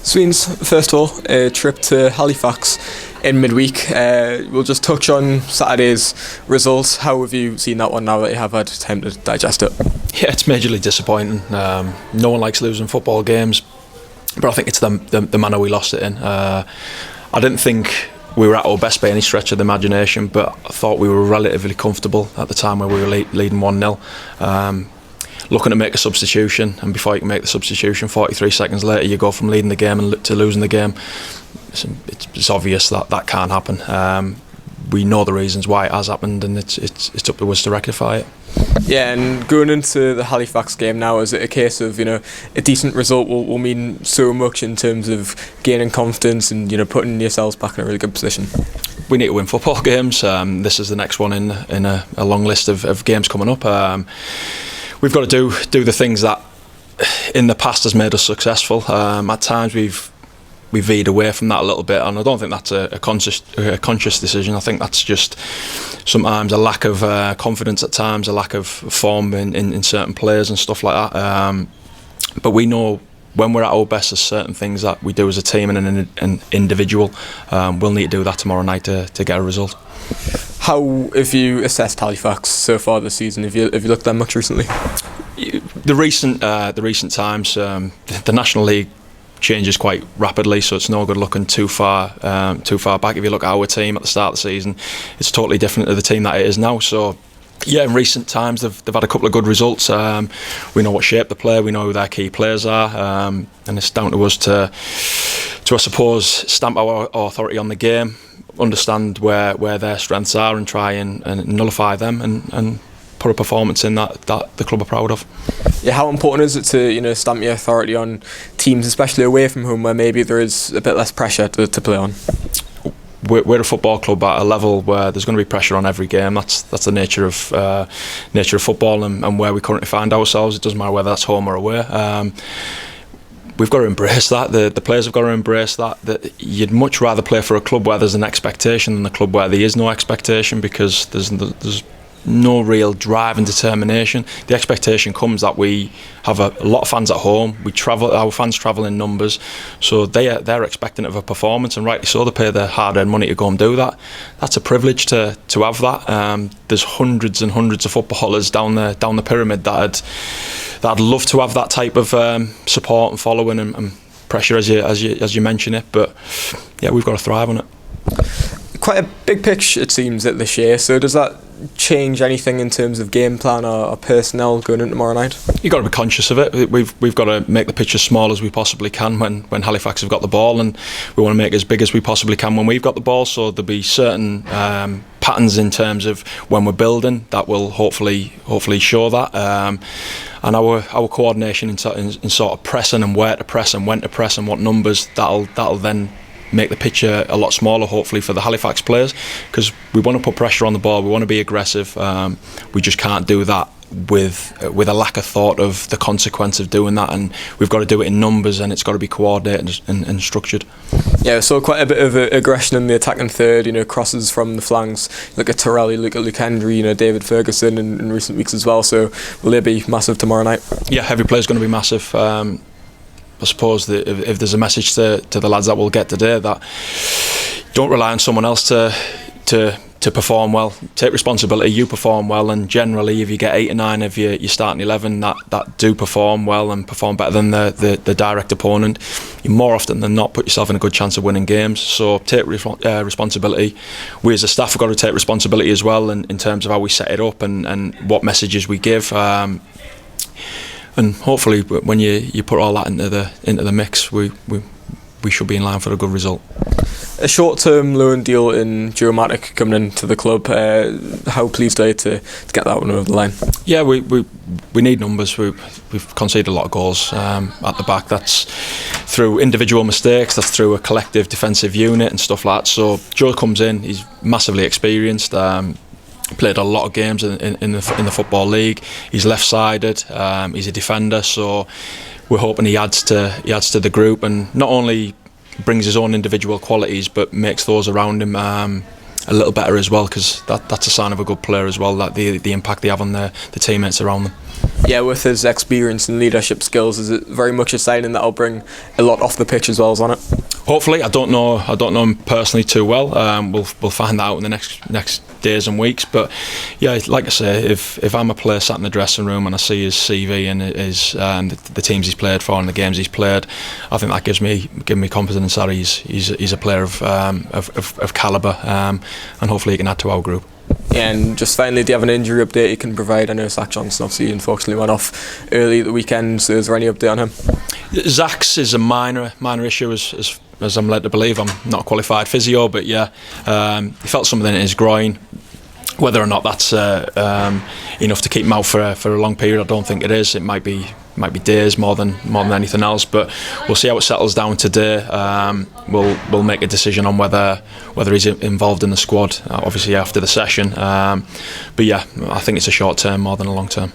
Sweens, first of all, a trip to Halifax in midweek. We'll just touch on Saturday's results. How have you seen that one now that you have had time to digest it? Yeah, it's majorly disappointing. No one likes losing football games, but I think it's the manner we lost it in. I didn't think we were at our best by any stretch of the imagination, but I thought we were relatively comfortable at the time where we were leading 1-0. Looking to make a substitution, and before you can make the substitution, 43 seconds later you go from leading the game to losing the game. It's obvious that can't happen. We know the reasons why it has happened, and it's up to us to rectify it. Yeah, and going into the Halifax game now, is it a case of a decent result will mean so much in terms of gaining confidence and putting yourselves back in a really good position? We need to win football games. This is the next one in a long list of games coming up. We've got to do the things that in the past has made us successful. At times we've veered away from that a little bit, and I don't think that's a conscious decision. I think that's just sometimes a lack of confidence at times, a lack of form in certain players and stuff like that. But we know when we're at our best, there's certain things that we do as a team and an individual. We'll need to do that tomorrow night to get a result. How have you assessed Halifax so far this season? Have you looked at them much recently? The recent times, the National League changes quite rapidly, so it's no good looking too far back. If you look at our team at the start of the season, it's totally different to the team that it is now. So yeah, in recent times they've had a couple of good results. We know what shape they play, we know who their key players are, and it's down to us to I suppose stamp our authority on the game, understand where their strengths are, and try and nullify them and put a performance in that the club are proud of. Yeah, how important is it to stamp your authority on teams, especially away from home, where maybe there is a bit less pressure to play on? We're a football club at a level where there's going to be pressure on every game. That's the nature of football and where we currently find ourselves. It doesn't matter whether that's home or away. We've got to embrace that. The players have got to embrace that you'd much rather play for a club where there's an expectation than a club where there is no expectation, because there's no real drive and determination. The expectation comes that we have a lot of fans at home. Our fans travel in numbers, so they're expecting of a performance, and rightly so. They pay their hard-earned money to go and do that. That's a privilege to have that. There's hundreds and hundreds of footballers down the pyramid that'd love to have that type of support and following and pressure, as you mention it. But yeah, we've got to thrive on it. Quite a big pitch, it seems, at this year. So does that change anything in terms of game plan or personnel going into tomorrow night? You've got to be conscious of it. We've got to make the pitch as small as we possibly can when Halifax have got the ball, and we want to make it as big as we possibly can when we've got the ball. So there'll be certain patterns in terms of when we're building that will hopefully show that. And our coordination in sort of pressing and where to press and when to press and what numbers, that'll then make the pitch a lot smaller, hopefully, for the Halifax players, because we want to put pressure on the ball, we want to be aggressive. We just can't do that with a lack of thought of the consequence of doing that, and we've got to do it in numbers, and it's got to be coordinated and structured. Yeah, so quite a bit of aggression in the attacking third, crosses from the flanks. Look at Torelli, look at Luke Hendry, David Ferguson in recent weeks as well. So will they be massive tomorrow night? Yeah, every player's going to be massive. I suppose that if there's a message to the lads that we'll get today, that don't rely on someone else to perform well. Take responsibility, you perform well, and generally if you get 8 or 9 of your starting 11 that do perform well and perform better than the direct opponent, you more often than not put yourself in a good chance of winning games. So take responsibility. We as a staff have got to take responsibility as well in terms of how we set it up and what messages we give. And hopefully, when you put all that into the mix, we should be in line for a good result. A short-term loan deal in Joe Matic coming into the club. How pleased are you to get that one over the line? Yeah, we need numbers. We've conceded a lot of goals at the back. That's through individual mistakes. That's through a collective defensive unit and stuff like that. So Joe comes in. He's massively experienced. Played a lot of games in the Football League. He's left-sided. He's a defender, so we're hoping he adds to the group, and not only brings his own individual qualities, but makes those around him a little better as well, because that's a sign of a good player as well, that the impact they have on the teammates around them. Yeah, with his experience and leadership skills, is it very much a signing that'll bring a lot off the pitch as well, on it? Hopefully, I don't know him personally too well. We'll find out in the next days and weeks. But yeah, like I say, if I'm a player sat in the dressing room and I see his CV and the teams he's played for and the games he's played, I think that gives me confidence that he's a player of calibre, and hopefully he can add to our group. Yeah, and just finally, do you have an injury update you can provide? I know Zach Johnson obviously unfortunately went off early at the weekend, so is there any update on him? Zach's is a minor issue, as I'm led to believe. I'm not a qualified physio, but yeah, he felt something in his groin. Whether or not that's enough to keep him out for a long period, I don't think it is. It might be days more than anything else, but we'll see how it settles down today. We'll make a decision on whether he's involved in the squad, obviously after the session. But yeah, I think it's a short term more than a long term.